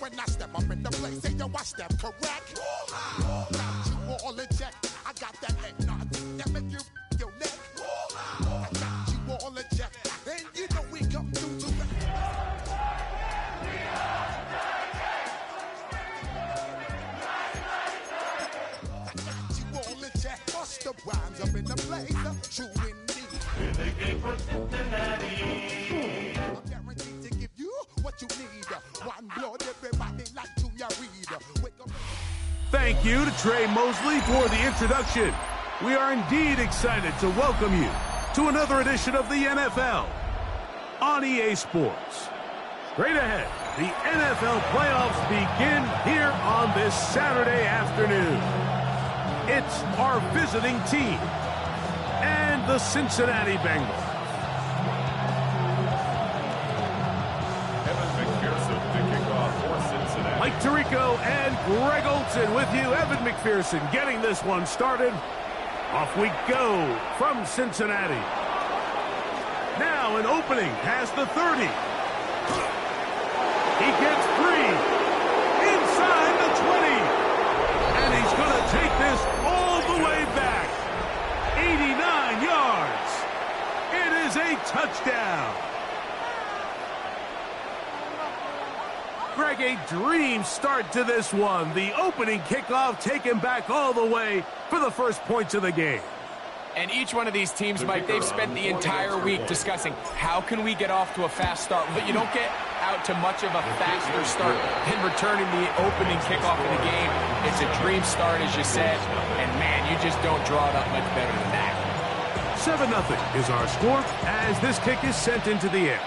When I step up in the place, say yo, I step correct. Got you all in check. I got that eggnog that make you your neck. I got you all in check, and you know we come through to the. I got you all in check. Bust the rhymes up in the place, true indeed. With a game for Cincinnati. I'm guaranteed to give you what you need. One blood, everybody like Junior Reed. Wake up. Thank you to Trey Mosley for the introduction. We are indeed excited to welcome you to another edition of the NFL on EA Sports. Straight ahead, the NFL playoffs begin here on this Saturday afternoon. It's our visiting team and the Cincinnati Bengals. Mike Tirico and Greg Olson with you. Evan McPherson getting this one started. Off we go from Cincinnati. Now an opening past the 30. He gets free inside the 20. And he's going to take this all the way back. 89 yards. It is a touchdown. Greg, a dream start to this one. The opening kickoff taken back all the way for the first points of the game. And each one of these teams, Mike, they've spent the entire week discussing how can we get off to a fast start. But you don't get out to much of a faster start than returning the opening kickoff of the game. It's a dream start, as you said. And, man, you just don't draw it up much better than that. 7-0 is our score as this kick is sent into the air.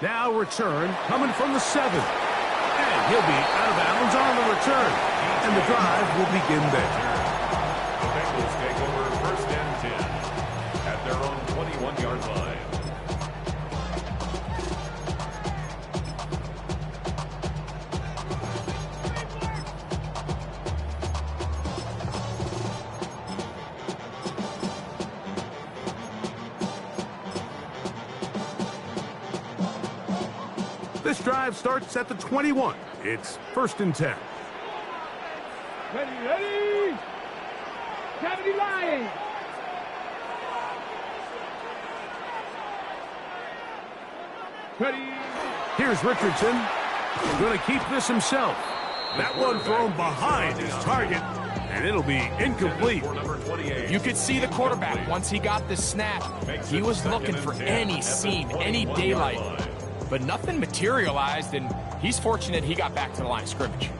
Now return coming from the 7. And he'll be out of bounds on the return. And the drive will begin there. The Bengals take over first and 10 at their own 21-yard line. This drive starts at the 21. It's first and 10. Ready! Cavity Lions! Ready! Here's Richardson. Going to keep this himself. That one thrown behind his target, and it'll be incomplete. You could see the quarterback, once he got the snap, he was looking for any seam, any daylight. But nothing materialized, and he's fortunate he got back to the line of scrimmage.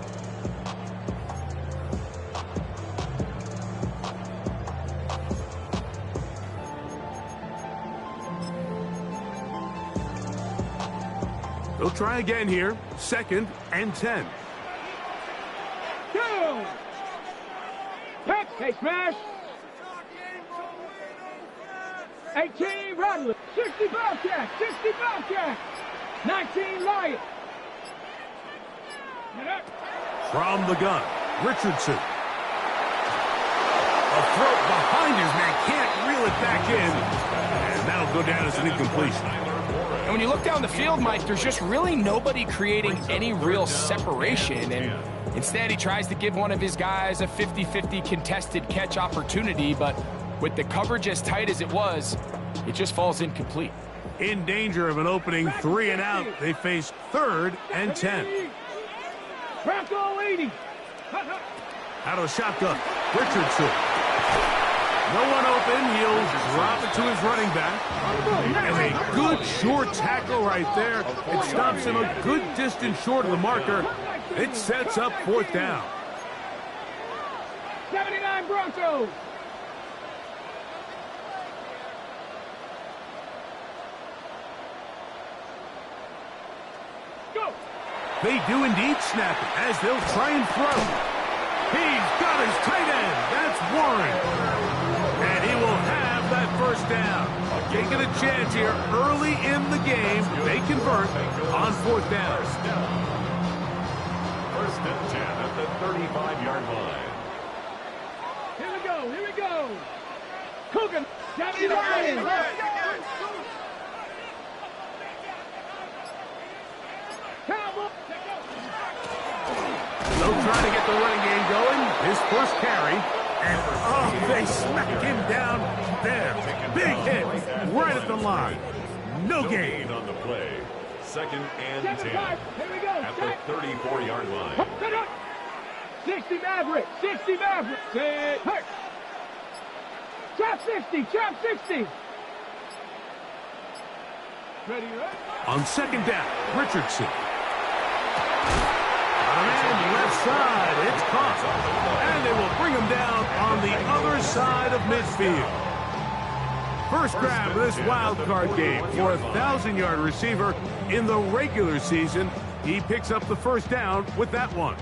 They'll try again here. Second and 10. Go! Pick! Hey, smash! 18 Rattler, 60 Bobcat, 60 Bobcat, 19 Lion. From the gun, Richardson. A throw behind his man, can't reel it back in. And that'll go down as an incompletion. And when you look down the field, Mike, there's just really nobody creating any real separation. And instead, he tries to give one of his guys a 50-50 contested catch opportunity. But with the coverage as tight as it was, it just falls incomplete. In danger of an opening 3 and out, they face third and 10. Bronco 80. Out of the shotgun, Richardson. No one open, he'll drop it to his running back. And a good short tackle right there. It stops him a good distance short of the marker. It sets up fourth down. 79 Broncos. Go. They do indeed snap it as they'll try and throw. He's got his tight end. That's Warren. And he will have that first first down. Taking a chance here early in the game. They convert on fourth down. First and 10 at the 35-yard line. Here we go. Here we go. Coogan. Johnny Ryan. They'll try to get the running game going. His first carry. And, oh, they smack him down there. Big hit right at the line. No gain on the play. Second and 10 Here we go. at the 34-yard line. 60 Maverick. 60 Maverick. Hurt. Trap 60. Trap 60. Ready, right? On second down, Richardson. Got a man left side. It's caught. And they will bring him down on the other side of midfield. First grab of this wild card game for a 1,000-yard receiver in the regular season. He picks up the first down with that one.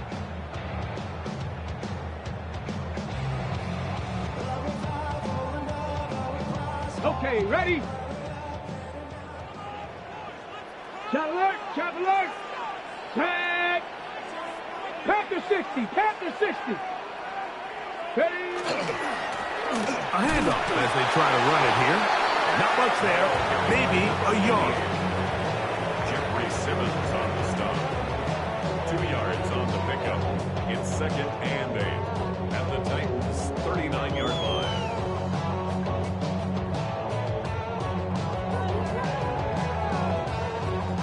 Okay, ready? Shot alert, shot alert. Tag. Panther 60, Panther 60. Ready? A handoff as they try to run it here. Not much there, maybe a yard. Jeffrey Simmons on the stop. 2 yards on the pickup. It's second and 8 at the Titans' 39-yard line.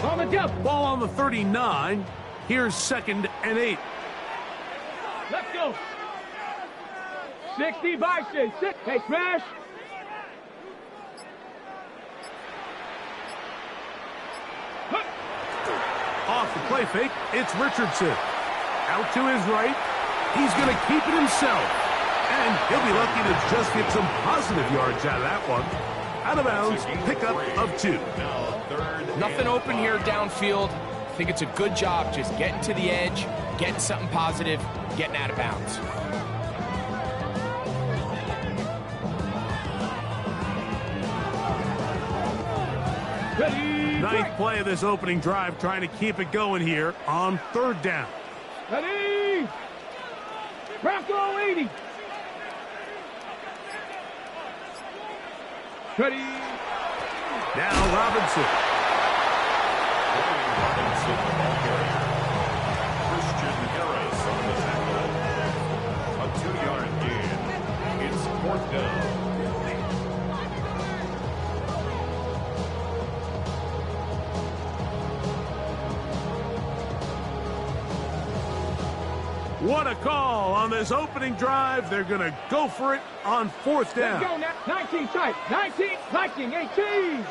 On the jump. Ball on the 39. Here's second and 8. Let's go. 60 Bison. Hey, smash. Off the play fake, it's Richardson. Out to his right. He's going to keep it himself. And he'll be lucky to just get some positive yards out of that one. Out of bounds, pickup of 2. Nothing open here downfield. I think it's a good job just getting to the edge, getting something positive, getting out of bounds. Ready. Ninth play of this opening drive, trying to keep it going here on third down. Ready. Bronco 80. Ready. Now Robinson. Robinson, the ball carrier. Christian Harris on the tackle. A 2-yard gain. It's fourth down. What a call on this opening drive. They're going to go for it on fourth down. Let's go now. 19 tight. 19. Viking 18.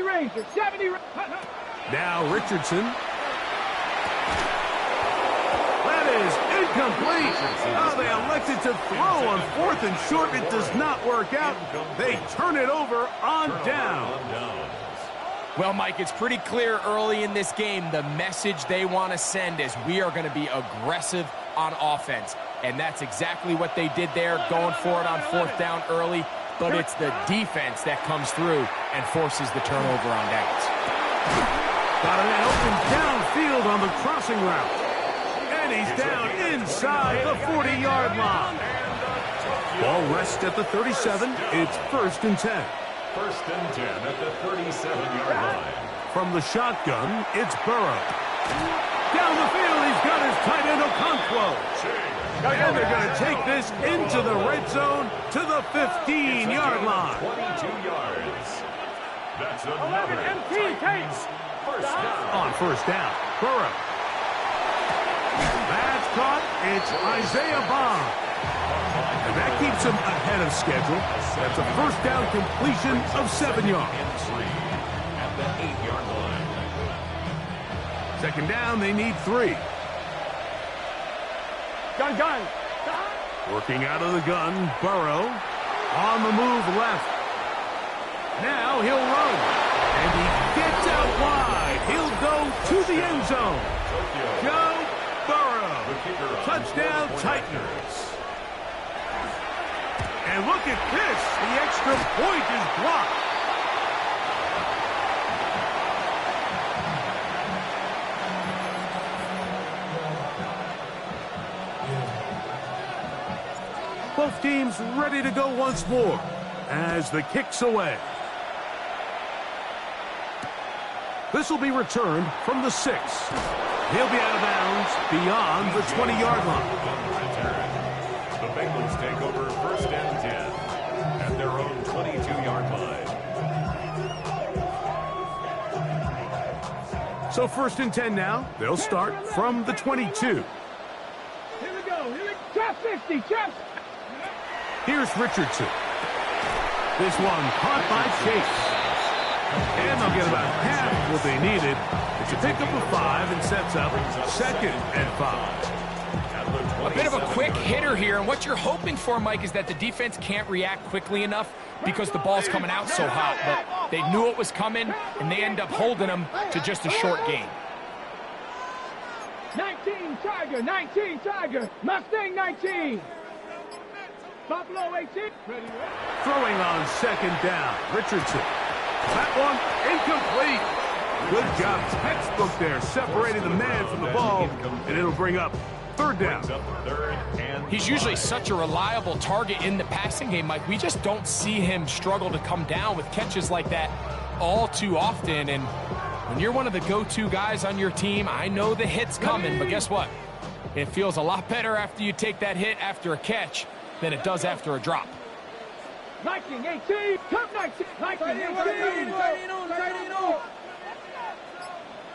Ranger. 70. Now Richardson. That is incomplete. Oh, they elected to throw on fourth and short. It does not work out. They turn it over on down. Well, Mike, it's pretty clear early in this game the message they want to send is we are going to be aggressive on offense. And that's exactly what they did there, going for it on fourth down early. But it's the defense that comes through and forces the turnover on downs. Got a man open downfield on the crossing route. And he's down inside the 40-yard line. Ball rests at the 37. It's first and 10. First and 10 at the 37-yard line. From the shotgun, it's Burrow. Down the field, he's got his tight end Okonkwo. And they're going to take this into the red zone to the 15-yard line. 22 yards. That's another Titans first down. On first down, Burrow. That's caught. It's Isaiah Bond. And that keeps him ahead of schedule. That's a first down completion of 7 yards. At the 8-yard line. Second down, they need 3. Gun. Working out of the gun, Burrow. On the move left. Now he'll run. And he gets out wide. He'll go to the end zone. Joe Burrow. Touchdown, Titans. And look at this. The extra point is blocked. Both teams ready to go once more as the kick's away. This will be returned from the 6. He'll be out of bounds beyond the 20-yard line. The Bengals take over 1st and 10 at their own 22-yard line. So 1st and 10 now. They'll start from the 22. Here we go. Here we go. Trap 60. Trap. Here's Richardson. This one caught by Chase. And they'll get about half what they needed. It's a pickup of 5 and sets up 2nd and 5. A bit of a quick hitter here, and what you're hoping for, Mike, is that the defense can't react quickly enough because the ball's coming out so hot. But they knew it was coming, and they end up holding them to just a short gain. 19 Tiger. 19 Tiger. Mustang 19. Buffalo 18. Throwing on 2nd down. Richardson. That one incomplete. Good job. Textbook there, separating the man from the ball, and it'll bring up 3rd down. He's usually such a reliable target in the passing game, Mike. We just don't see him struggle to come down with catches like that all too often. And when you're one of the go-to guys on your team, I know the hit's coming, but guess what? It feels a lot better after you take that hit after a catch than it does after a drop. 19, 18, come 19, 19, 18,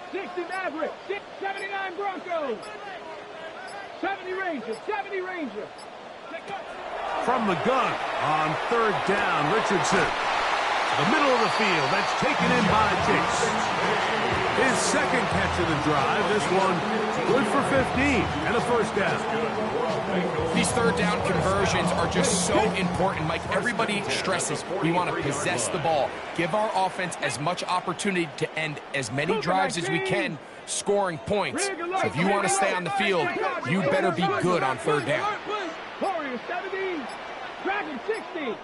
60 Maverick, 79 Broncos, 70 Rangers, 70 Rangers. From the gun on 3rd down, Richardson. The middle of the field, that's taken in by Chase. His 2nd catch of the drive, this one good for 15 and a 1st down. These 3rd down conversions are just so important, Mike. Everybody stresses we want to possess the ball, give our offense as much opportunity to end as many drives as we can, scoring points. So if you want to stay on the field, you better be good on 3rd down. Warriors 70, Dragon 60.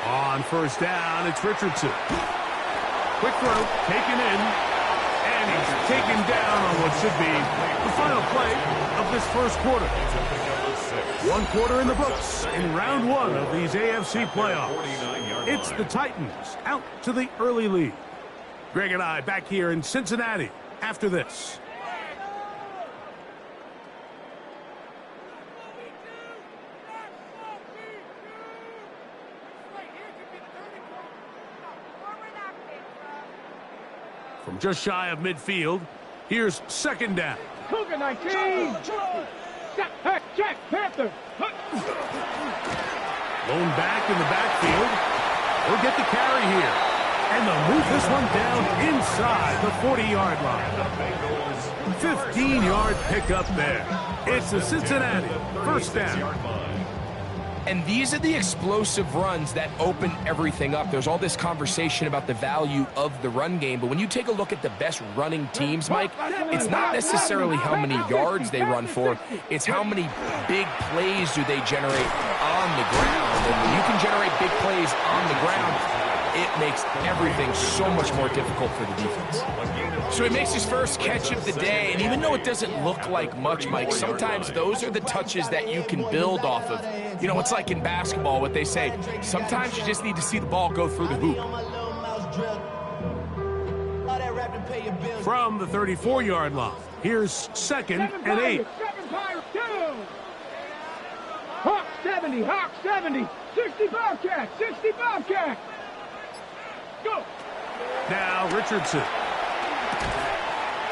On 1st down, it's Richardson. Quick throw, taken in, and he's taken down on what should be the final play of this 1st quarter. 1 quarter in the books in round 1 of these AFC playoffs. It's the Titans out to the early lead. Greg and I back here in Cincinnati after this. From just shy of midfield, here's 2nd down. Cougar 19. Check, Panther. Lone back in the backfield. We'll get the carry here. And they'll move this one down inside the 40-yard line. 15-yard pickup there. It's the Cincinnati 1st down. And these are the explosive runs that open everything up. There's all this conversation about the value of the run game, but when you take a look at the best running teams, Mike, it's not necessarily how many yards they run for, it's how many big plays do they generate on the ground. And when you can generate big plays on the ground, it makes everything so much more difficult for the defense. So he makes his first catch of the day, and even though it doesn't look like much, Mike, sometimes those are the touches that you can build off of. You know, it's like in basketball, what they say, sometimes you just need to see the ball go through the hoop. From the 34-yard line, here's 2nd and 8. Hawk 70, Hawk 70, 60 Bobcat, 60 Bobcat. Go. Now Richardson.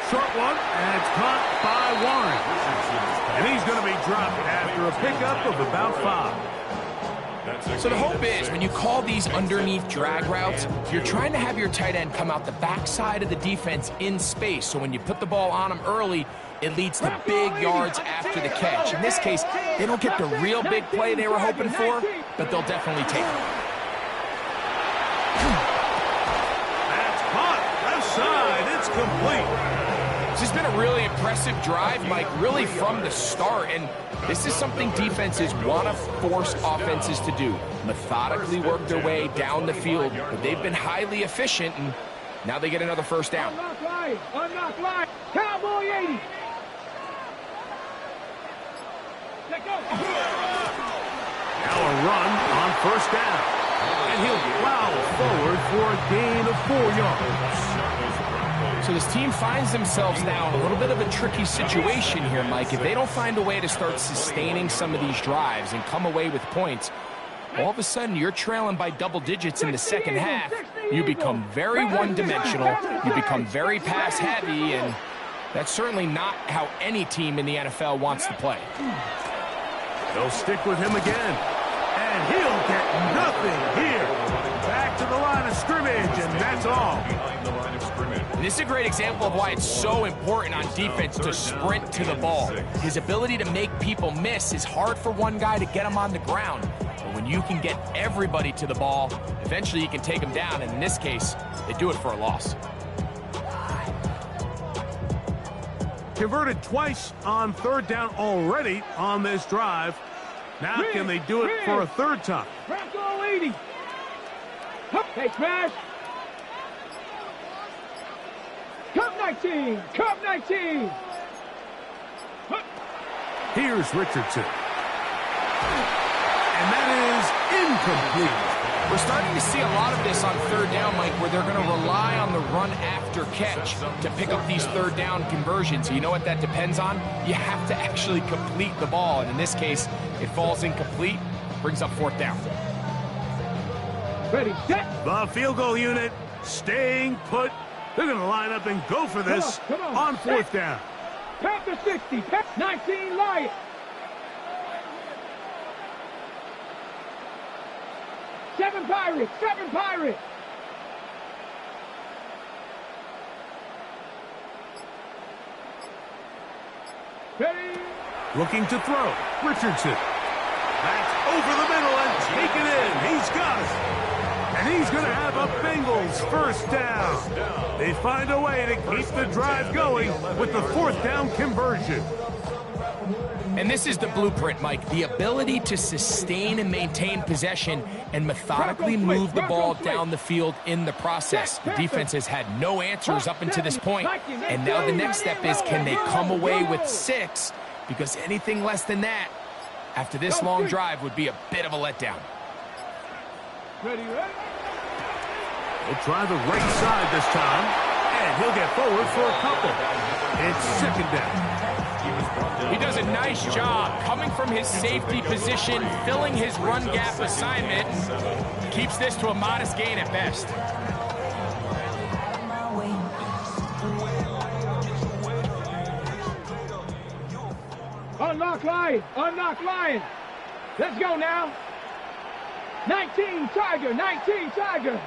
Short one, and it's caught by Warren. And he's going to be dropped after a pickup of about 5. So the hope is when you call these underneath drag routes, you're trying to have your tight end come out the backside of the defense in space. So when you put the ball on him early, it leads to big yards after the catch. In this case, they don't get the real big play they were hoping for, but they'll definitely take it. That's caught. Left side. It's complete. This has been a really impressive drive, Mike, really from the start. And this is something defenses want to force offenses to do. Methodically work their way down the field. But they've been highly efficient, and now they get another first down. Unlock line. Unlock line. Cowboy 80. Let go. Now a run on first down. And he'll plow forward for a gain of 4 yards. So this team finds themselves now in a little bit of a tricky situation here, Mike. If they don't find a way to start sustaining some of these drives and come away with points, all of a sudden you're trailing by double digits in the second half. You become very one-dimensional. You become very pass-heavy, and that's certainly not how any team in the NFL wants to play. They'll stick with him again. And he'll get nothing here. Back to the line of scrimmage, and that's all. And this is a great example of why it's so important on defense to sprint to the ball. His ability to make people miss is hard for one guy to get him on the ground. But when you can get everybody to the ball, eventually you can take them down. And in this case, they do it for a loss. Converted twice on third down already on this drive. Now can they do it for a third time? Redzone 80. Hey, smash. Cup 19. Cup 19. Here's Richardson. And that is incomplete. We're starting to see a lot of this on third down, Mike, where they're going to rely on the run after catch to pick up these third down conversions. You know what that depends on? You have to actually complete the ball. And in this case, it falls incomplete, brings up fourth down. Ready, set. The field goal unit staying put. They're going to line up and go for this come on. on fourth down. Panther 60. 19 Lions. 7 Pirates. 7 Pirates. Ready. Looking to throw. Richardson. That's over the middle and taken in. He's got it. And he's going to have a Bengals first down. They find a way to keep the drive going with the fourth down conversion. And this is the blueprint, Mike. The ability to sustain and maintain possession and methodically move the ball down the field in the process. The defense has had no answers up until this point. And now the next step is, can they come away with 6? Because anything less than that, after this long drive, would be a bit of a letdown. Ready, ready. He'll try the right side this time. And he'll get forward for a couple. It's second down. He does a nice job coming from his safety position, filling his run gap assignment, keeps this to a modest gain at best. Unlock line. Unlock line. Let's go now. 19 Tiger. 19 Tiger.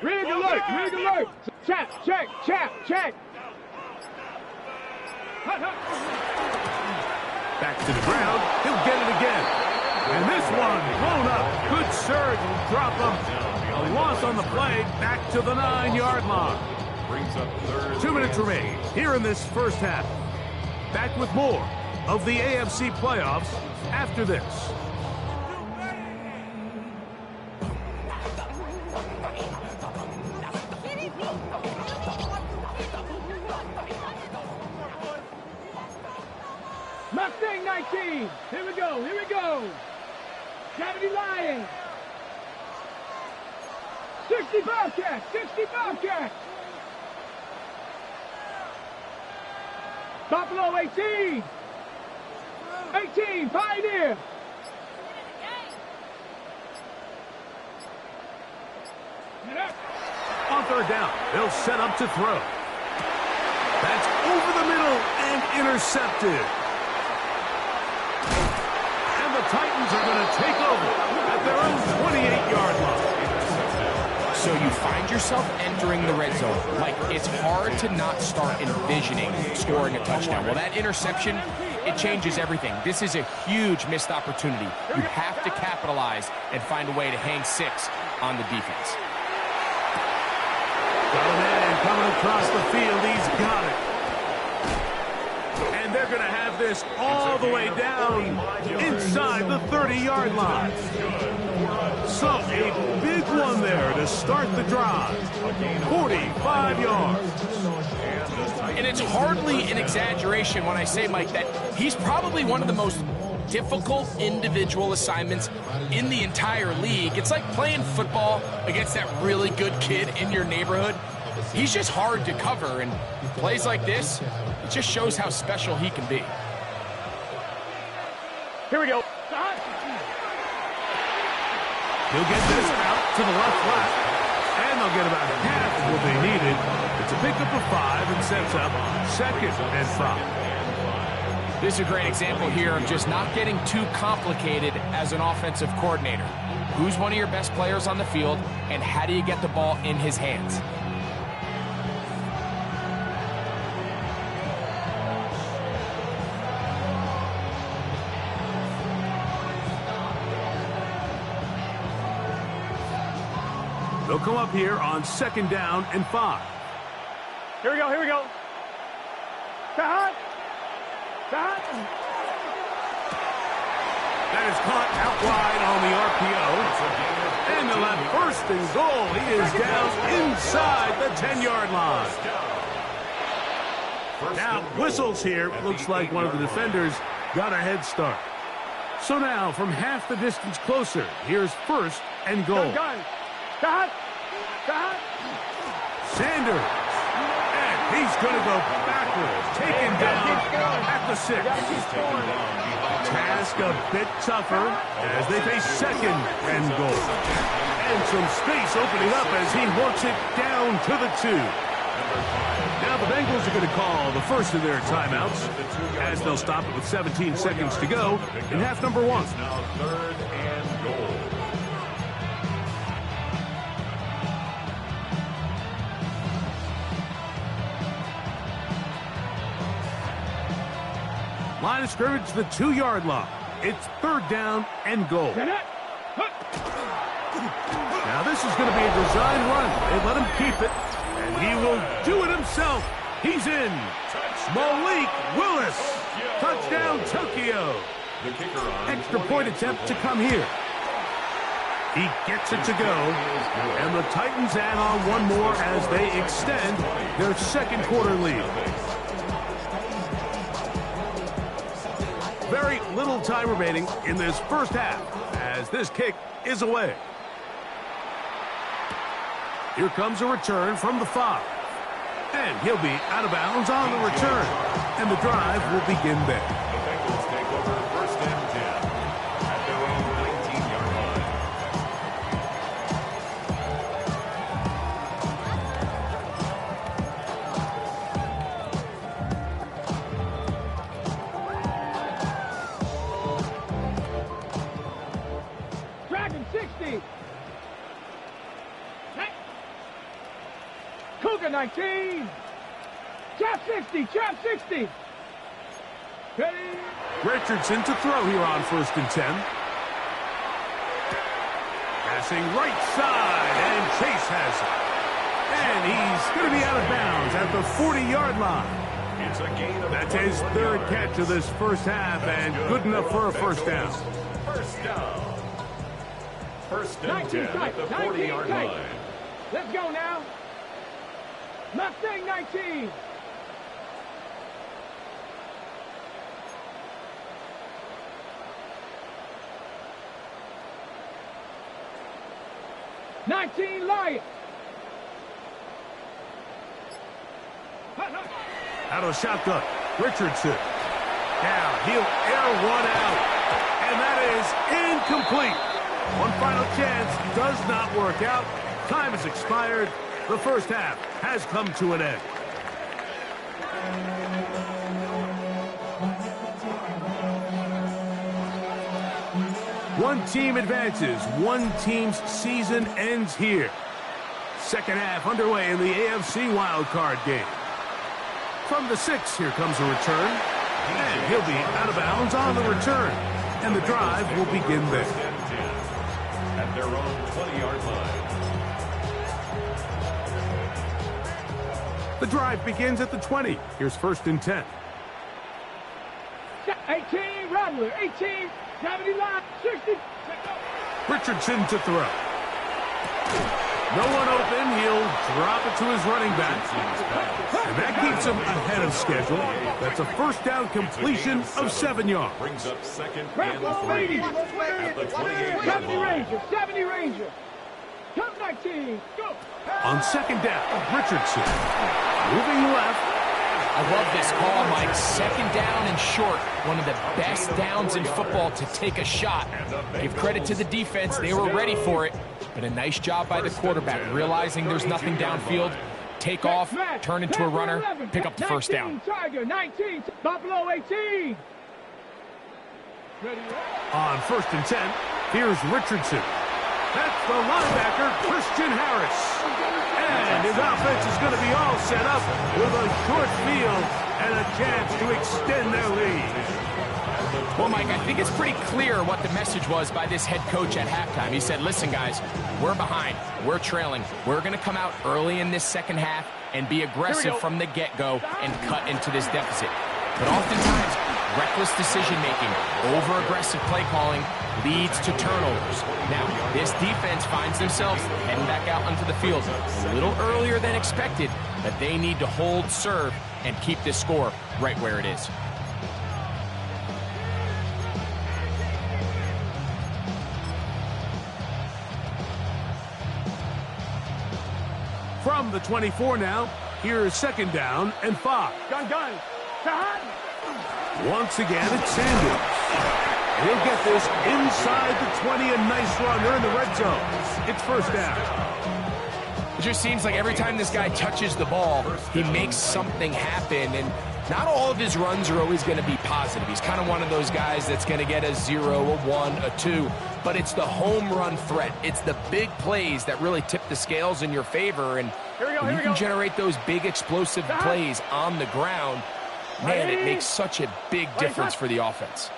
Rig alert. Rig alert. Check. Check. Check. Check. Back to the ground. He'll get it again. And this one blown up. Good surge will drop him. A loss on the play. Back to the 9-yard line. 2 minutes remain here in this first half. Back with more of the AFC playoffs after this. Mustang 19. Here we go. Here we go. 70 Lions. 65 Cats. 65 Cats. Buffalo 18. 18 Pioneer. On third down, they'll set up to throw. That's over the middle and intercepted. And the Titans are going to take over at their own 28-yard line. So you find yourself entering the red zone. Like, it's hard to not start envisioning scoring a touchdown. Well, that interception, it changes everything. This is a huge missed opportunity. You have to capitalize and find a way to hang 6 on the defense. Got a man coming across the field. He's got it. And they're going to have this all the way down inside the 30-yard line. So a big one there to start the drive. 45 yards. And it's hardly an exaggeration when I say, Mike, that he's probably one of the most difficult individual assignments in the entire league. It's like playing football against that really good kid in your neighborhood. He's just hard to cover, and plays like this, it just shows how special he can be. Here we go. He'll get this out to the left flat, and they'll get about half what they needed. It's a pickup of 5 and sets up 2nd and 5. This is a great example here of just not getting too complicated as an offensive coordinator. Who's one of your best players on the field, and how do you get the ball in his hands? They'll come up here on 2nd down and 5. Here we go, here we go. Cut. Cut. That is caught out wide on the RPO. And they'll have 1st and goal. He is down inside the 10-yard line. Now, whistles here. Looks like one of the defenders got a head start. So now, from half the distance closer, here's 1st and goal. Gun. Cut. Cut. Sanders. And he's going to go backwards. Taken down at the 6. Task a bit tougher as they face 2nd and goal. And some space opening up as he works it down to the 2. Now the Bengals are going to call the first of their timeouts as they'll stop it with 17 seconds to go in half number 1. Now 3rd and goal. Line of scrimmage to the 2-yard line. It's 3rd down and goal. Now this is going to be a design run. They let him keep it, and he will do it himself. He's in. Malik Willis. Touchdown, Tokyo. Extra point attempt to come here. He gets it to go, and the Titans add on one more as they extend their 2nd quarter lead. Very little time remaining in this first half as this kick is away. Here comes a return from the 5. And he'll be out of bounds on the return. And the drive will begin there. The Bengals take over 1st and 10 at their own 19-yard line. Dragon 60. Cougar 19. Trap 60. Trap 60. Ready. Richardson to throw here on 1st and 10. Passing right side, and Chase has it. And he's going to be out of bounds at the 40-yard line. It's a gain of That's his 3rd catch of this first half, and good enough for a 1st down. 1st down. 1st and 19 10 at the 40-yard tight. line. Let's go now. Mustang 19. Lion. Out of shotgun, Richardson. Now he'll air one out, and that is incomplete. One final chance does not work out. Time has expired. The first half has come to an end. One team advances. One team's season ends here. Second half underway in the AFC wildcard game. From the 6, here comes a return. And he'll be out of bounds on the return. And the drive will begin there. At their own 20-yard line. The drive begins at the 20. Here's 1st and 10. 18, Rattler, 18, 70 line, 60. Richardson to throw. No one open. He'll drop it to his running back. And that keeps him ahead of schedule. That's a 1st down completion of 7 yards. Brings up 2nd and 3 at the 28-yard 70 line. Ranger, 70 Ranger. Top 19, go. On 2nd down, Richardson moving left. I love this call, Mike. 2nd down and short. One of the best downs in football to take a shot. Give credit to the defense. They were ready for it. But a nice job by the quarterback, realizing there's nothing downfield. Take off, turn into a runner, pick up the 1st down. Tiger, 19, Buffalo, 18. On 1st and 10, here's Richardson. That's the linebacker, Christian Harris. And his offense is going to be all set up with a short field and a chance to extend their lead. Well, Mike, I think it's pretty clear what the message was by this head coach at halftime. He said, listen, guys, we're behind. We're trailing. We're going to come out early in this 2nd half and be aggressive from the get-go and cut into this deficit. But oftentimes, reckless decision-making, over-aggressive play calling leads to turnovers. Now, this defense finds themselves heading back out onto the field a little earlier than expected, but they need to hold serve and keep this score right where it is. From the 24 now, here's 2nd down and 5. Gun. Shot. Once again, it's Sanders. He'll get this inside the 20, a nice run. They're in the red zone. It's 1st down. It just seems like every time this guy touches the ball, he makes something happen, and not all of his runs are always going to be positive. He's kind of one of those guys that's going to get a 0, a 1, a 2, but it's the home run threat. It's the big plays that really tip the scales in your favor, and when you can generate those big explosive plays on the ground, man, it makes such a big difference for the offense.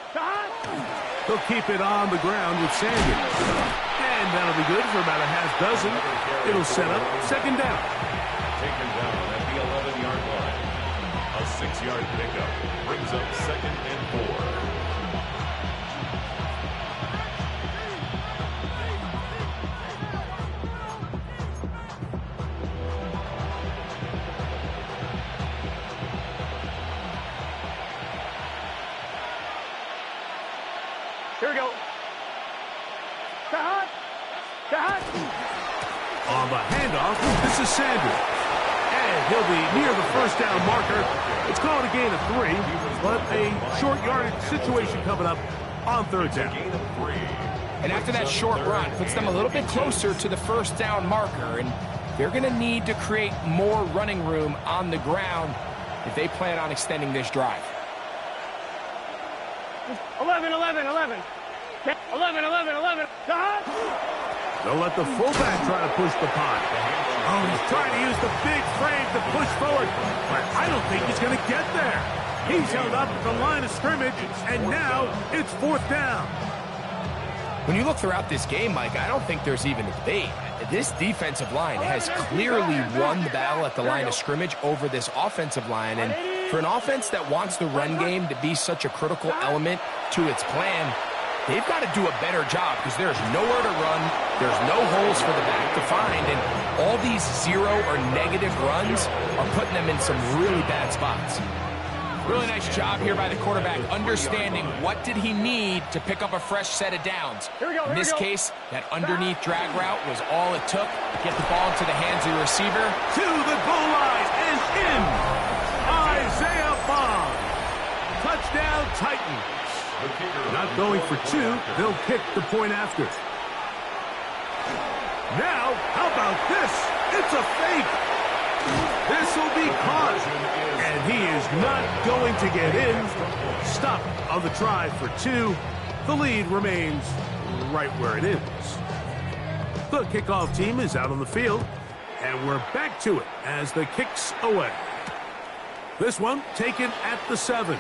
He'll keep it on the ground with Sanders. And that'll be good for about a half dozen. It'll set up 2nd down. Taken down at the 11-yard line. A 6-yard pickup brings up 2nd and 4. Here we go. Shot. On the handoff, this is Sanders. And he'll be near the 1st down marker. It's called a gain of 3, but a short yardage situation coming up on 3rd down. And after that short run, puts them a little bit closer to the 1st down marker, and they're going to need to create more running room on the ground if they plan on extending this drive. 11. 11. Shot. They'll let the fullback try to push the punt. Oh, he's trying to use the big frame to push forward, but I don't think he's going to get there. He's held up at the line of scrimmage, and now it's 4th down. When you look throughout this game, Mike, I don't think there's even a debate. This defensive line has clearly won the battle at the line of scrimmage over this offensive line, and for an offense that wants the run game to be such a critical element to its plan, they've got to do a better job because there's nowhere to run, there's no holes for the back to find, and all these 0 or negative runs are putting them in some really bad spots. Really nice job here by the quarterback, understanding what did he need to pick up a fresh set of downs. In this case, that underneath drag route was all it took to get the ball into the hands of the receiver. To the goal line and in. Isaiah Bond. Touchdown Titans. Not going for 2. They'll kick the point after. Now, how about this? It's a fake. This will be caught. And he is not going to get in. Stop on the try for 2. The lead remains right where it is. The kickoff team is out on the field. And we're back to it as the kick's away. This one taken at the 7.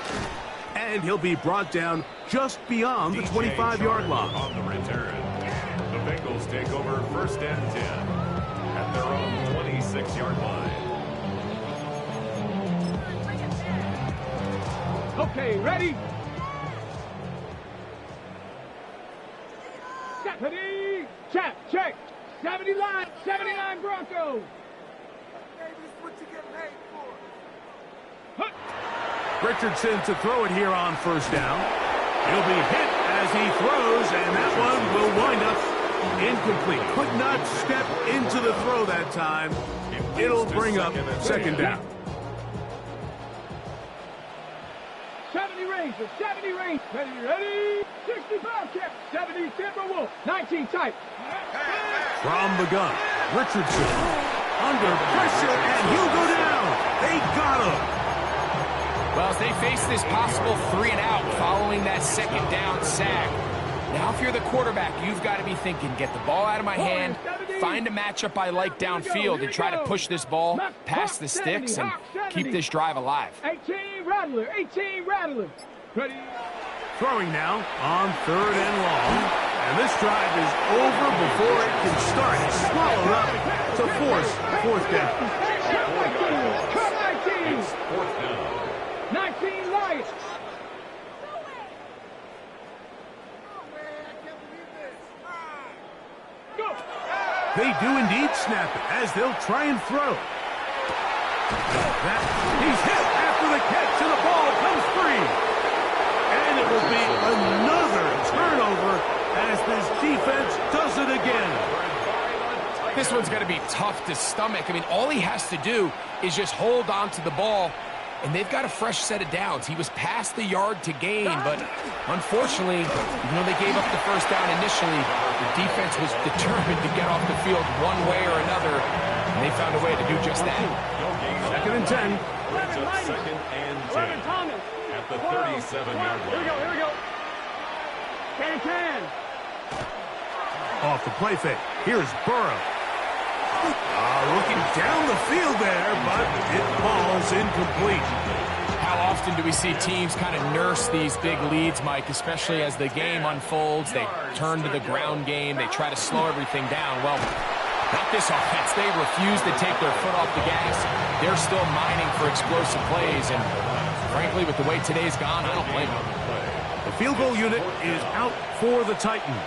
And he'll be brought down just beyond the 25-yard line. On the return, the Bengals take over 1st and 10 at their own 26-yard line. Okay, ready? 70. Check. 70 line. 79 Broncos. Richardson to throw it here on first down. He'll be hit as he throws, and that one will wind up incomplete. Could not step into the throw that time. It'll bring up second down. 70 Rangers, 70 Rangers. Ready? 60 Bobcat, 70 Timberwolves, 19 tight. From the gun, Richardson under pressure, and he'll go down. They got him. Well, as they face this possible 3 and out following that second down sack, now if you're the quarterback, you've got to be thinking, get the ball out of my hand, find a matchup I like downfield, and try to push this ball past the sticks and keep this drive alive. 18 Rattler, 18 Rattler. Ready? Throwing now on third and long. And this drive is over before it can start. Swallowed up to force fourth down. Cut 19. It's fourth down. 19 Lions. Go. They do indeed snap it as they'll try and throw. He's hit after the catch, and the ball comes free. And it will be another turnover as this defense does it again. This one's going to be tough to stomach. I mean, all he has to do is just hold on to the ball, and they've got a fresh set of downs. He was past the yard to gain, but unfortunately, even though they gave up the first down initially, the defense was determined to get off the field one way or another, and they found a way to do just that. Second and 10. Brings up second and 10 at the 37-yard line. Here we go. Can. Off the play fake. Here's Burrow. Looking down the field there, but it falls incomplete. How often do we see teams kind of nurse these big leads, Mike, especially as the game unfolds? They turn to the ground game. They try to slow everything down. Well, not this offense. They refuse to take their foot off the gas. They're still mining for explosive plays, and frankly, with the way today's gone, I don't blame them. The field goal unit is out for the Titans.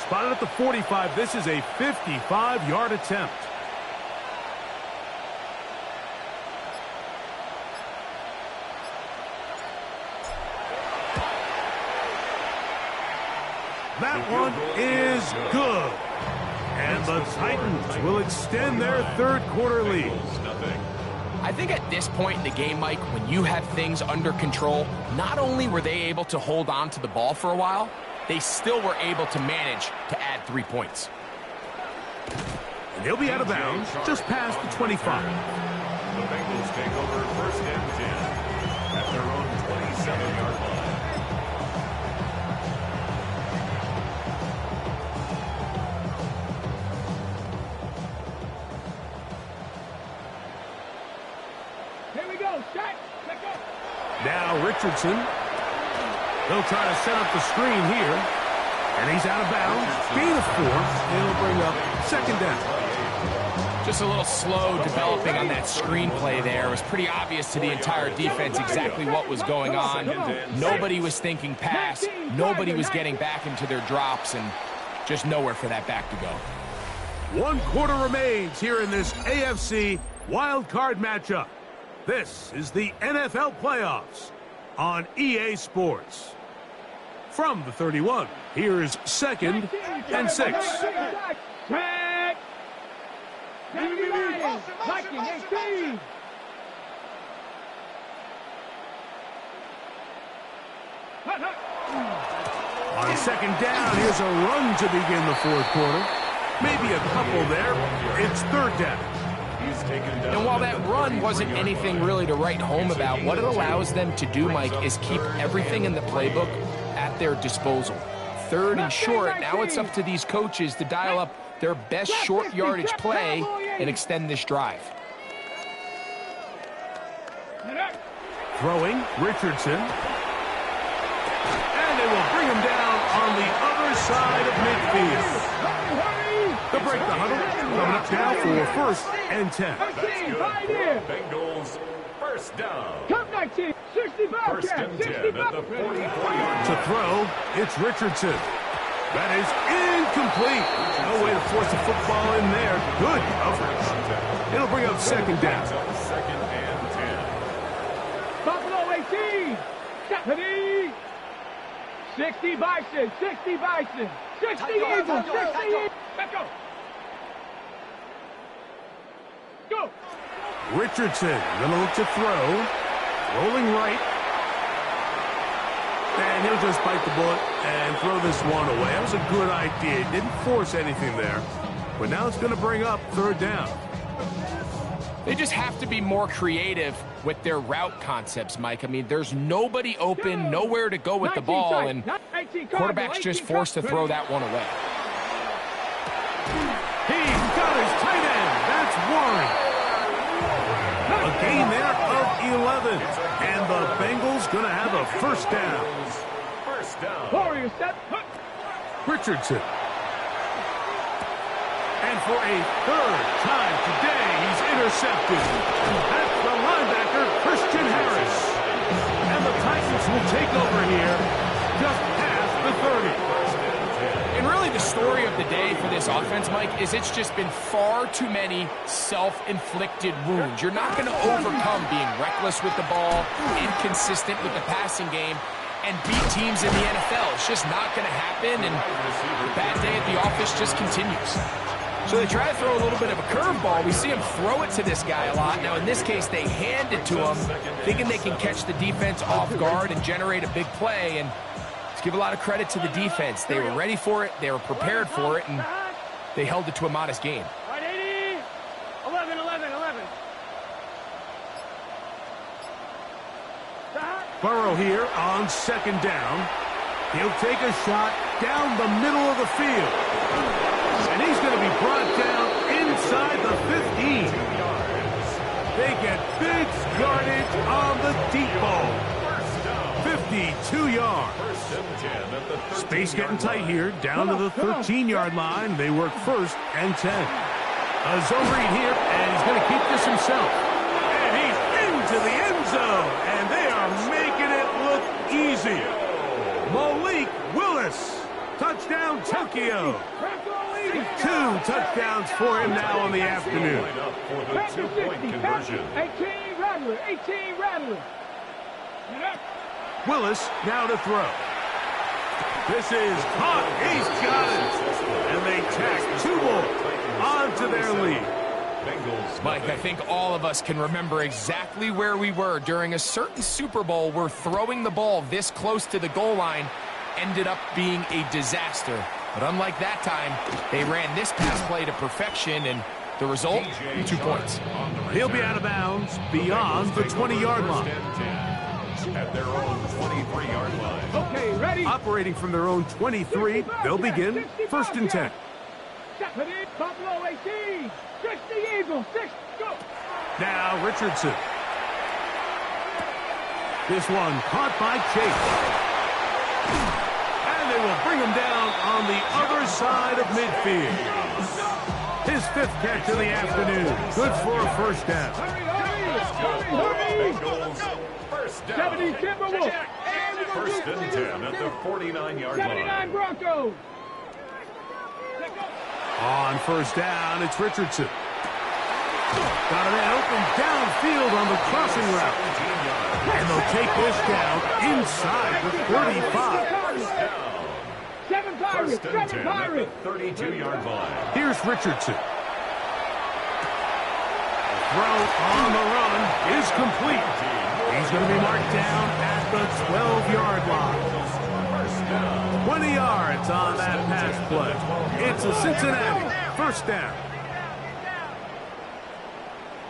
Spotted at the 45. This is a 55-yard attempt. That one is good. And the Titans will extend their third quarter lead. I think at this point in the game, Mike, when you have things under control, not only were they able to hold on to the ball for a while, they still were able to manage to add 3 points. And he'll be out of bounds just past the 25. The Bengals take over first and 10 at their own 27-yard line. Here we go. Set. Let go. Now Richardson. They'll try to set up the screen here. And he's out of bounds. Gain of 4. It'll bring up second down. Just a little slow developing on that screenplay there. It was pretty obvious to the entire defense exactly what was going on. Nobody was thinking pass. Nobody was getting back into their drops, and just nowhere for that back to go. 1 quarter remains here in this AFC wild card matchup. This is the NFL playoffs on EA Sports. From the 31, here's second and 6. Track. 70 Lions. Viking 18. On second down, here's a run to begin the fourth quarter. Maybe a couple there. It's third down. He's taken down. And while that run wasn't anything really to write home about, what it allows them to do, Mike, is keep everything in the playbook at their disposal. Third and short, now it's up to these coaches to dial up their best short yardage play and extend this drive. Throwing, Richardson. And they will bring him down on the other side of midfield. They'll break the huddle. Coming up now for first and 10. Bengals first First down. Come 19, 65 First cap, and 10 at 65. the 44-yard To line. throw, it's Richardson. That is incomplete. No way to force the football in there. Good coverage. It'll bring up second down. Second and 10. Buffalo 18. Stephanie. 60 Bison, 60 Bison. 60 Eagles, 60 Eagles. Let's go. Go. Richardson gonna look to throw. Rolling right. And he'll just bite the bullet and throw this one away. That was a good idea. He didn't force anything there. But now it's going to bring up third down. They just have to be more creative with their route concepts, Mike. I mean, there's nobody open, nowhere to go with the ball, and quarterback's just forced to throw that one away. He's got his tight end. That's Warren. A gain there of 11. And the Bengals going to have a first down. First down. Warriors step. Richardson. And for a third time today, he's intercepted. That's the linebacker, Christian Harris. And the Titans will take over here just past the 30. And really the story of the day for this offense, Mike, is it's just been far too many self-inflicted wounds. You're not going to overcome being reckless with the ball, inconsistent with the passing game, and beat teams in the NFL. It's just not going to happen, and the bad day at the office just continues. So they try to throw a little bit of a curveball. We see him throw it to this guy a lot. Now, in this case, they hand it to him, thinking they can catch the defense off guard and generate a big play, and let's give a lot of credit to the defense. They were ready for it, they were prepared for it, and they held it to a modest gain. Right, 80. 11, 11, 11. Burrow here on second down. He'll take a shot down the middle of the field. And he's going to be brought down inside the 15. They get big yardage on the deep ball. 52 yards. Space getting tight here, down to the 13-yard line. They work first and 10. A zone read here, and he's going to keep this himself. And he's into the end zone, and they are making it look easy. Malik Willis, touchdown Tokyo. 2 touchdowns for him now in the afternoon. For the two-point conversion. 18 Rattler, 18 Rattler. Willis now to throw. This is caught. He's got it. And they tack 2 more onto their lead. Mike, I think all of us can remember exactly where we were during a certain Super Bowl where throwing the ball this close to the goal line ended up being a disaster. But unlike that time, they ran this pass play to perfection, and the result, 2 points. He'll be out of bounds beyond the 20-yard line. At their own 23-yard line. Okay, ready? Operating from their own 23, they'll begin first and 10. Stephanie, Buffalo 18. 60 Eagles, 6, go. Now Richardson. This one caught by Chase. And they will bring him down on the other side of midfield. His 5th catch of the afternoon. Good for a first down. Hurry. First down. 70 Timberwolves. First and 10 at the 49-yard 79 line. Broncos. On first down, it's Richardson. Got a man open downfield on the crossing route. And they'll take this down inside the 35. Seven Pirates, First and 10 seven at Pirates. the 32-yard line. Here's Richardson. The throw on the run is complete. He's going to be marked down at the 12-yard line. 20 yards on that pass play. It's a Cincinnati first down.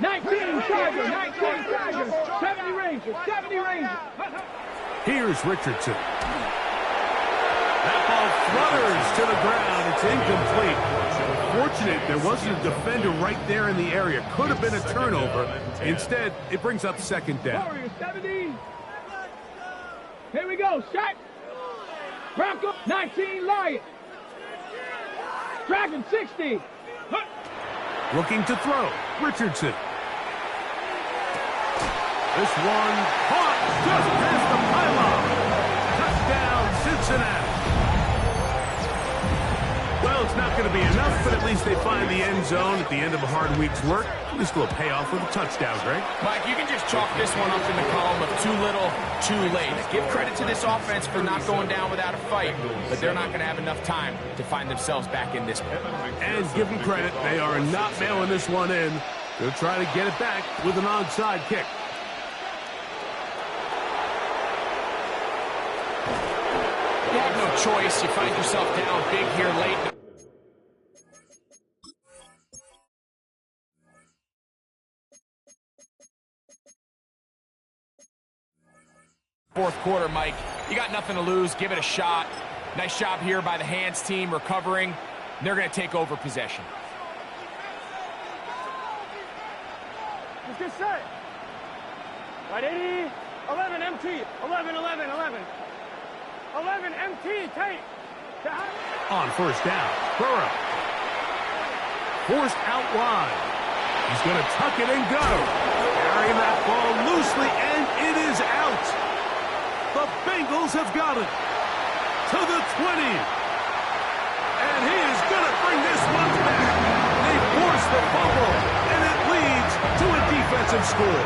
19 Chargers, 19 Chargers. 70 Rangers, 70 Rangers. Here's Richardson. That ball flutters to the ground. It's incomplete. Fortunate there wasn't a defender right there in the area. Could have been a turnover. Instead, it brings up second down. Warriors, 70. Here we go, shot. Bronco, 19 Lions. Dragon, 60. Looking to throw. Richardson. This one caught just past the pylon. Touchdown, Cincinnati. Well, it's not going to be enough, but at least they find the end zone at the end of a hard week's work. At least a little payoff with a touchdown, Greg. Mike, you can just chalk this one up in the column of too little, too late. Give credit to this offense for not going down without a fight, but they're not going to have enough time to find themselves back in this one. And give them credit, they are not mailing this one in. They'll try to get it back with an onside kick. You have no choice. You find yourself down big here late. Fourth quarter, Mike. You got nothing to lose. Give it a shot. Nice job here by the hands team recovering. They're going to take over possession. Let's get set. Right, 80. 11 MT. 11, 11, 11. 11 MT. Take. On first down, Burrow. Forced out wide. He's going to tuck it and go. Carrying that ball loosely, and it is out. The Bengals have got it to the 20. And he is going to bring this one back. They force the fumble, and it leads to a defensive score.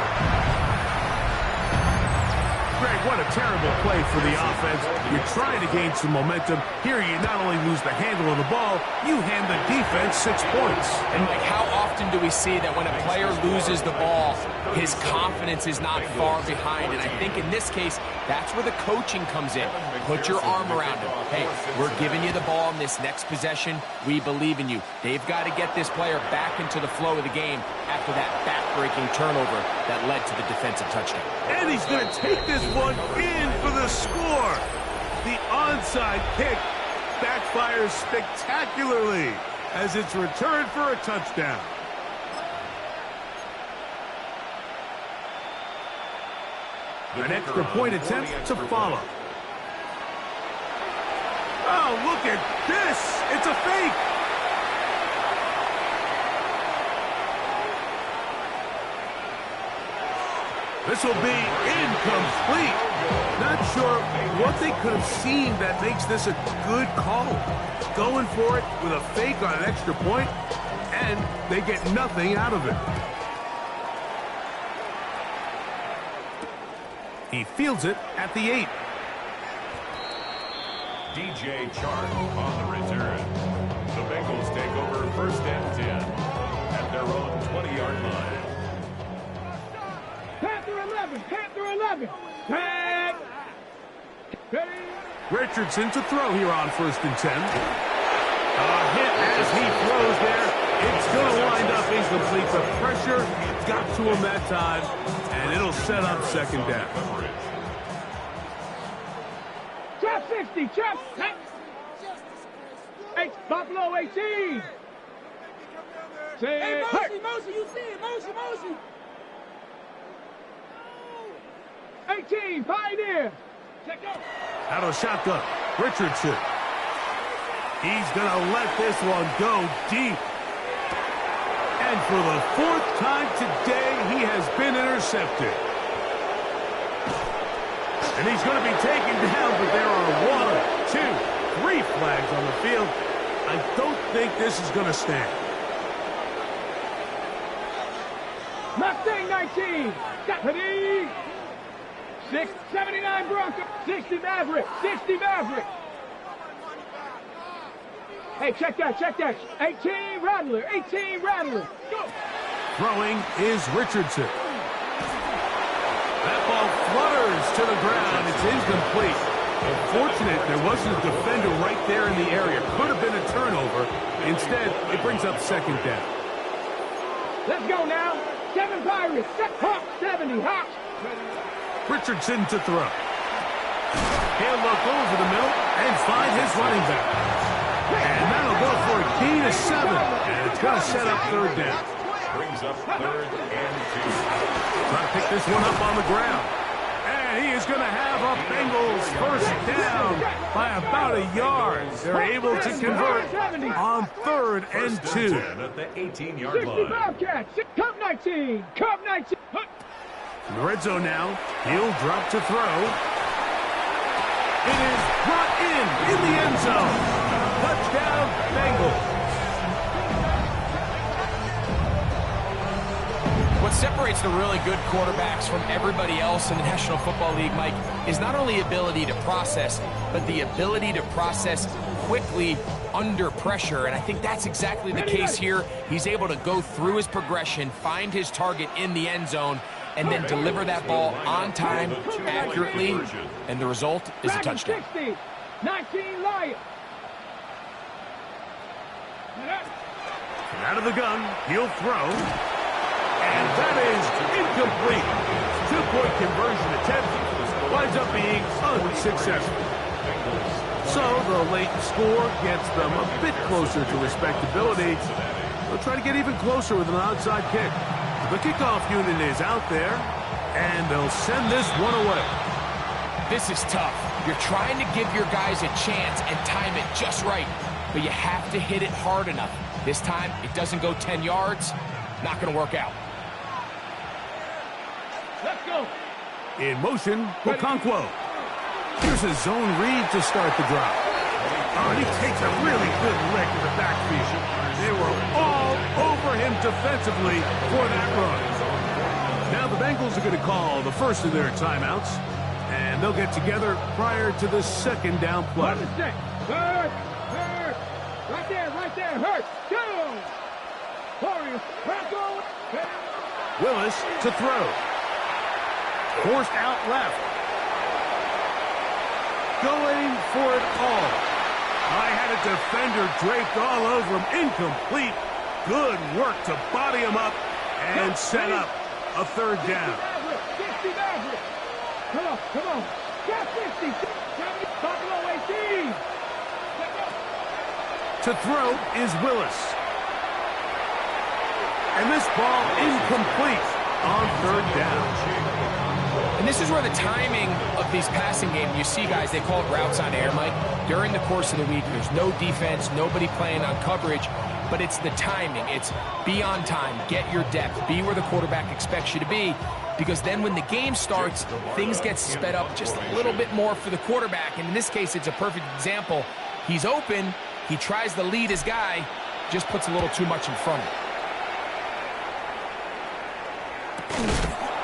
Greg, what a terrible play for the offense. You're trying to gain some momentum. Here you not only lose the handle of the ball, you hand the defense 6 points. And like, how often do we see that when a player loses the ball, his confidence is not far behind? And I think in this case, that's where the coaching comes in. Put your arm around him. Hey, we're giving you the ball in this next possession. We believe in you. They've got to get this player back into the flow of the game after that back-breaking turnover that led to the defensive touchdown. And he's going to take this one in for the score. The onside kick backfires spectacularly as it's returned for a touchdown. An extra point attempt to follow. Oh, look at this. It's a fake. This will be incomplete. Not sure what they could have seen that makes this a good call. Going for it with a fake on an extra point, and they get nothing out of it. He fields it at the 8. DJ Chark on the return. The Bengals take over first and 10 at their own 20-yard line. Panther 11. Panther 11. Tag. Ready. Richardson to throw here on first and 10. A hit as he throws there. It's going to wind up incomplete. The pressure got to him that time, and it'll set up second down. Trap 60. Trap. Hey, Buffalo 18. Hey, motion, you see it. Motion. 18, Pioneer. Check out. Out of shotgun, Richardson. He's going to let this one go deep. And for the 4th time today, he has been intercepted. And he's going to be taken down, but there are 1, 2, 3 flags on the field. I don't think this is going to stand. Mustang 19. Ready. 79 Bronco. 60 Maverick. 60 Maverick. Hey, check that. 18 Rattler. 18 Rattler. Go. Throwing is Richardson. That ball flutters to the ground. It's incomplete. Unfortunate there wasn't a defender right there in the area. Could have been a turnover. Instead, it brings up second down. Let's go now. 7 Pirates. Hawk 70. Hawk. Richardson to throw. He'll look over the middle and find his running back. And that'll go for a gain of 7. And it's going to set up third down. Brings up third and 2. Trying to pick this one up on the ground. And he is going to have a Bengals first down by about a yard. They're able to convert on 3rd and 2. At the 18-yard 60 line. Bobcats. Cup 19. Cup 19. In the red zone now, he'll drop to throw. It is brought in the end zone. Touchdown, Bengals. What separates the really good quarterbacks from everybody else in the National Football League, Mike, is not only ability to process, but the ability to process quickly under pressure. And I think that's exactly the case here. He's able to go through his progression, find his target in the end zone, and then deliver that ball on time, accurately, and the result is a touchdown. 60, 19 Lions. Out of the gun, he'll throw. And that is incomplete. Two-point conversion attempt winds up being unsuccessful. So the late score gets them a bit closer to respectability. They'll try to get even closer with an onside kick. The kickoff unit is out there, and they'll send this one away. This is tough. You're trying to give your guys a chance and time it just right, but you have to hit it hard enough. This time, it doesn't go 10 yards. Not going to work out. Let's go. In motion, Okonkwo. Here's a zone read to start the drive. Oh, and he takes a really good lick in the backfield. They were all over him defensively for that run. Now the Bengals are going to call the first of their timeouts, and they'll get together prior to the second down play. Hurt. Right there, hurt. Go. Warriors, Bronco. Willis to throw. Forced out left. Going for it all. I had a defender draped all over him. Incomplete. Good work to body him up and set up a third down. 60 Maverick. Come on. Got 50. Buffalo 18. To throw is Willis. And this ball incomplete on third down. And this is where the timing of these passing games, you see guys, they call it routes on air, Mike. During the course of the week, there's no defense, nobody playing on coverage, but it's the timing. It's be on time, get your depth, be where the quarterback expects you to be, because then when the game starts, things get sped up just a little bit more for the quarterback. And in this case, it's a perfect example. He's open, he tries to lead his guy, just puts a little too much in front of him.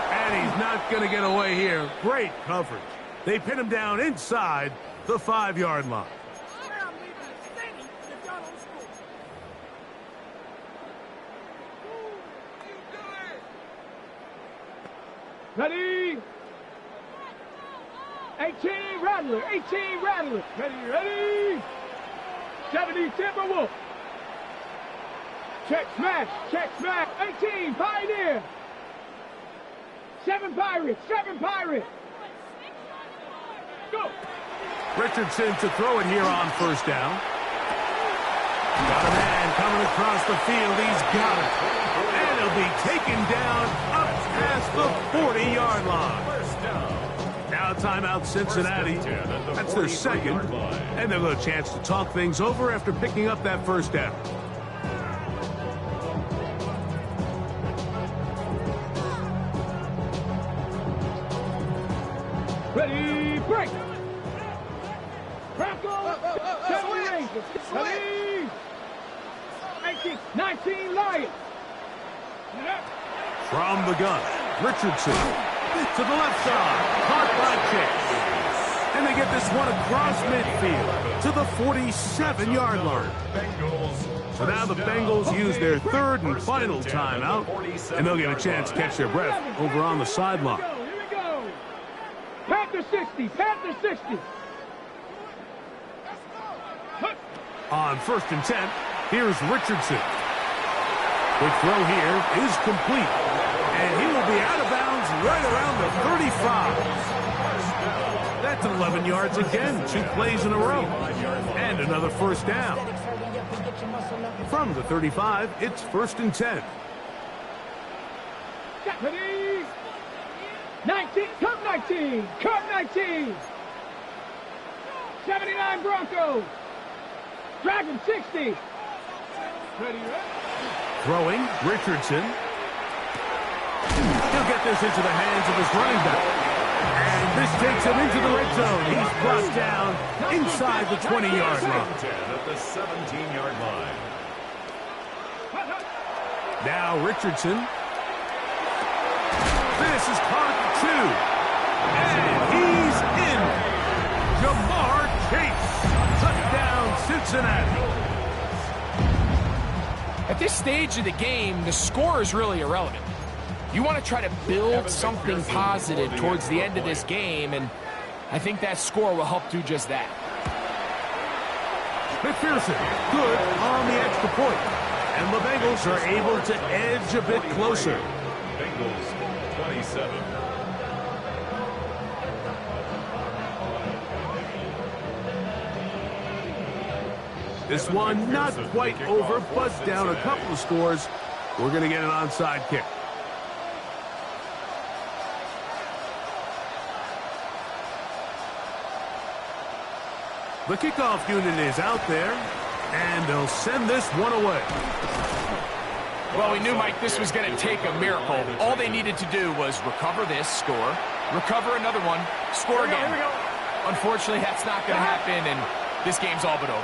And he's not going to get away here. Great coverage. They pin him down inside the 5-yard line. Ready? 18 Rattler. Ready? 70 Timberwolf. Check smash. 18 Pioneer. 7 Pirates. Go. Richardson to throw it here on first down. Got a man coming across the field. He's got it. And he'll be taken down up past the 40-yard line. Now timeout Cincinnati. That's their second. And they'll have a chance to talk things over after picking up that first down. Ready, break! Bronco, 7 Rangers, ready! 18, 19 Lions. From the gun, Richardson to the left side, caught by Chase. And they get this one across midfield to the 47-yard line. So now the Bengals use their third and final timeout, and they'll get a chance to catch their breath over on the sideline. Here we go. Panther 60. On 1st and 10, here's Richardson. The throw here is complete, and he will be out of bounds right around the 35. That's 11 yards again, 2 plays in a row, and another first down. From the 35, it's 1st and 10. Ready? 19, come 19. 79 Broncos. Dragon 60. Ready? Throwing, Richardson. He'll get this into the hands of his running back. And this takes him into the red zone. He's brought down inside the 20-yard line. 10 at the 17-yard line. Now Richardson. This is caught 2. And he's in. Jamar Chase. Touchdown, Cincinnati. At this stage of the game, the score is really irrelevant. You want to try to build something positive towards the end of this game, and I think that score will help do just that. McPherson, good on the extra point. And the Bengals are able to edge a bit closer. Bengals 27. This one not quite over, but down a couple of scores. We're going to get an onside kick. The kickoff unit is out there, and they'll send this one away. Well, we knew, Mike, this was going to take a miracle. All they needed to do was recover this, score, recover another one, score again. Unfortunately, that's not going to happen, and this game's all but over.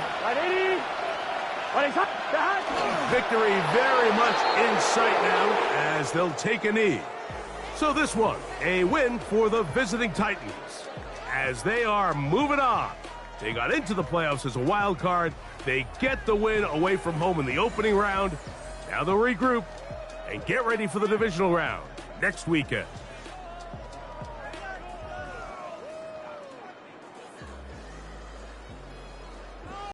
Victory very much in sight now as they'll take a knee. So this one, a win for the visiting Titans as they are moving on. They got into the playoffs as a wild card. They get the win away from home in the opening round. Now they'll regroup and get ready for the divisional round next weekend.